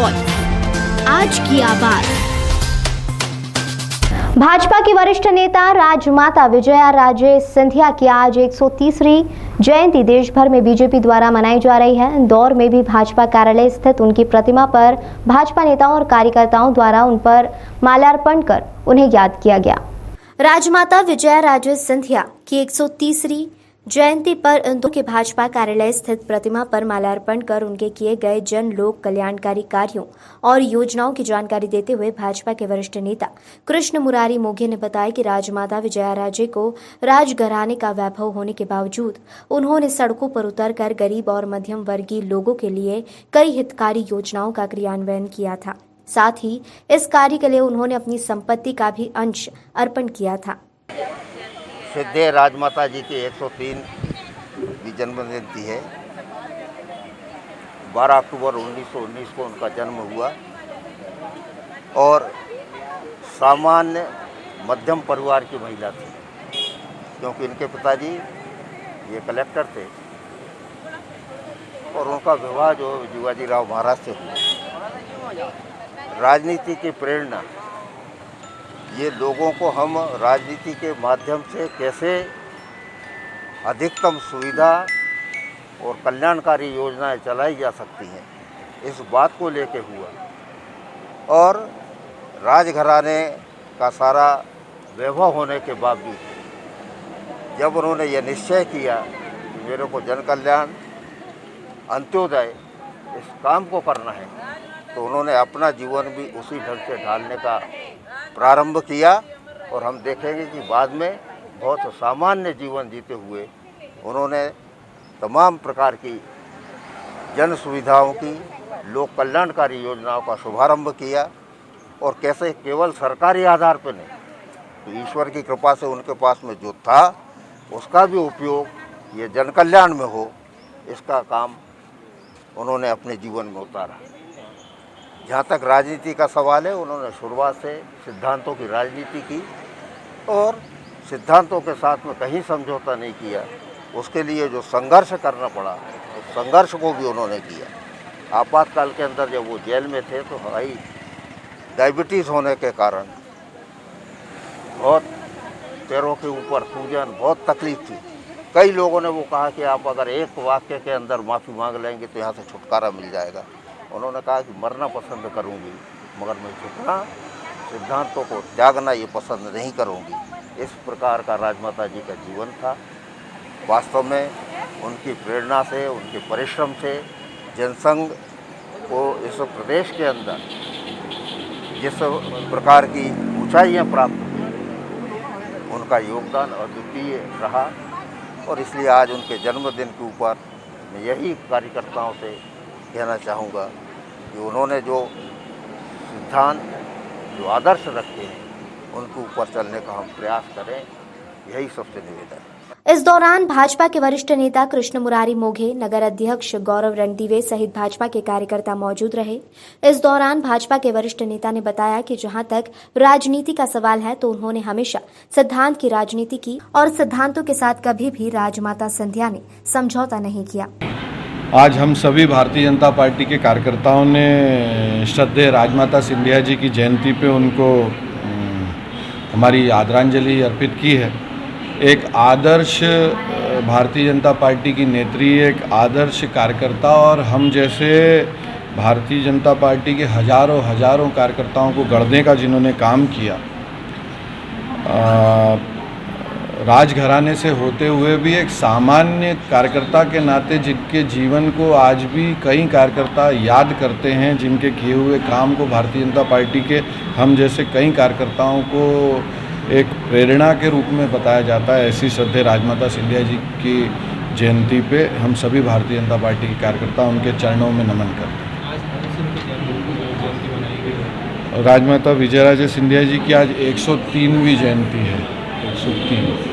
Voice, आज की आवाज। भाजपा की वरिष्ठ नेता राजमाता विजया राजे सिंधिया की आज 130वीं जयंती देश भर में बीजेपी द्वारा मनाई जा रही है। इंदौर में भी भाजपा कार्यालय स्थित उनकी प्रतिमा पर भाजपा नेताओं और कार्यकर्ताओं द्वारा उन पर माल्यार्पण कर उन्हें याद किया गया। राजमाता विजया राजे सिंधिया की 130वीं जयंती पर इंदौर के भाजपा कार्यालय स्थित प्रतिमा पर माल्यार्पण कर उनके किए गए जन लोक कल्याणकारी कार्यों और योजनाओं की जानकारी देते हुए भाजपा के वरिष्ठ नेता कृष्ण मुरारी मोघे ने बताया कि राजमाता विजया राजे को राजघराने का वैभव होने के बावजूद उन्होंने सड़कों पर उतरकर गरीब और मध्यम वर्गीय लोगों के लिए कई हितकारी योजनाओं का क्रियान्वयन किया था। साथ ही इस कार्य के लिए उन्होंने अपनी संपत्ति का भी अंश अर्पण किया था। सिद्धे राजमाता जी की 103वीं जन्म जयंती है। 12 अक्टूबर 1919 को उनका जन्म हुआ और सामान्य मध्यम परिवार की महिला थी, क्योंकि इनके पिताजी ये कलेक्टर थे और उनका विवाह जो जीवाजीराव महाराज से हुआ। राजनीति की प्रेरणा, ये लोगों को हम राजनीति के माध्यम से कैसे अधिकतम सुविधा और कल्याणकारी योजनाएं चलाई जा सकती हैं, इस बात को लेके हुआ। और राजघराने का सारा वैभव होने के बावजूद जब उन्होंने ये निश्चय किया कि मेरे को जन कल्याण अंत्योदय इस काम को करना है, तो उन्होंने अपना जीवन भी उसी ढंग से ढालने का प्रारंभ किया। और हम देखेंगे कि बाद में बहुत सामान्य जीवन जीते हुए उन्होंने तमाम प्रकार की जन सुविधाओं की, लोक कल्याणकारी योजनाओं का शुभारंभ किया। और कैसे केवल सरकारी आधार पर नहीं, तो ईश्वर की कृपा से उनके पास में जो था उसका भी उपयोग ये जन कल्याण में हो, इसका काम उन्होंने अपने जीवन में उतारा। जहाँ तक राजनीति का सवाल है, उन्होंने शुरुआत से सिद्धांतों की राजनीति की और सिद्धांतों के साथ में कहीं समझौता नहीं किया। उसके लिए जो संघर्ष करना पड़ा, उस संघर्ष को भी उन्होंने किया। आपातकाल के अंदर जब वो जेल में थे तो हाई डायबिटीज़ होने के कारण बहुत पैरों के ऊपर सूजन, बहुत तकलीफ थी। कई लोगों ने वो कहा कि आप अगर एक वाक्य के अंदर माफ़ी मांग लेंगे तो यहाँ से छुटकारा मिल जाएगा। उन्होंने कहा कि मरना पसंद करूंगी, मगर मैं झुकना, सिद्धांतों को त्यागना ये पसंद नहीं करूंगी। इस प्रकार का राजमाता जी का जीवन था। वास्तव में उनकी प्रेरणा से, उनके परिश्रम से जनसंघ को इस प्रदेश के अंदर जिस प्रकार की ऊंचाइयां प्राप्त हुई, उनका योगदान अद्वितीय रहा। और इसलिए आज उनके जन्मदिन के ऊपर मैं यही कार्यकर्ताओं से कहना चाहूँगा कि उन्होंने जो सिद्धांत, जो आदर्श रखे हैं, उनके ऊपर चलने का हम प्रयास करें, यही सबसे निवेदन है। इस दौरान भाजपा के वरिष्ठ नेता कृष्ण मुरारी मोघे, नगर अध्यक्ष गौरव रणदीवे सहित भाजपा के कार्यकर्ता मौजूद रहे। इस दौरान भाजपा के वरिष्ठ नेता ने बताया कि जहां तक राजनीति का सवाल है, तो उन्होंने हमेशा सिद्धांत की राजनीति की और सिद्धांतों के साथ कभी भी राजमाता सिंधिया ने समझौता नहीं किया। आज हम सभी भारतीय जनता पार्टी के कार्यकर्ताओं ने श्रद्धेय राजमाता सिंधिया जी की जयंती पे उनको हमारी आदरांजलि अर्पित की है। एक आदर्श भारतीय जनता पार्टी की नेत्री, एक आदर्श कार्यकर्ता, और हम जैसे भारतीय जनता पार्टी के हजारों कार्यकर्ताओं को गढ़ने का जिन्होंने काम किया, राजघराने से होते हुए भी एक सामान्य कार्यकर्ता के नाते जिनके जीवन को आज भी कई कार्यकर्ता याद करते हैं, जिनके किए हुए काम को भारतीय जनता पार्टी के हम जैसे कई कार्यकर्ताओं को एक प्रेरणा के रूप में बताया जाता है। ऐसी श्रद्धेय राजमाता सिंधिया जी की जयंती पे हम सभी भारतीय जनता पार्टी के कार्यकर्ता उनके चरणों में नमन करते हैं। राजमाता विजया राजे सिंधिया जी की आज 103वीं जयंती है। 103।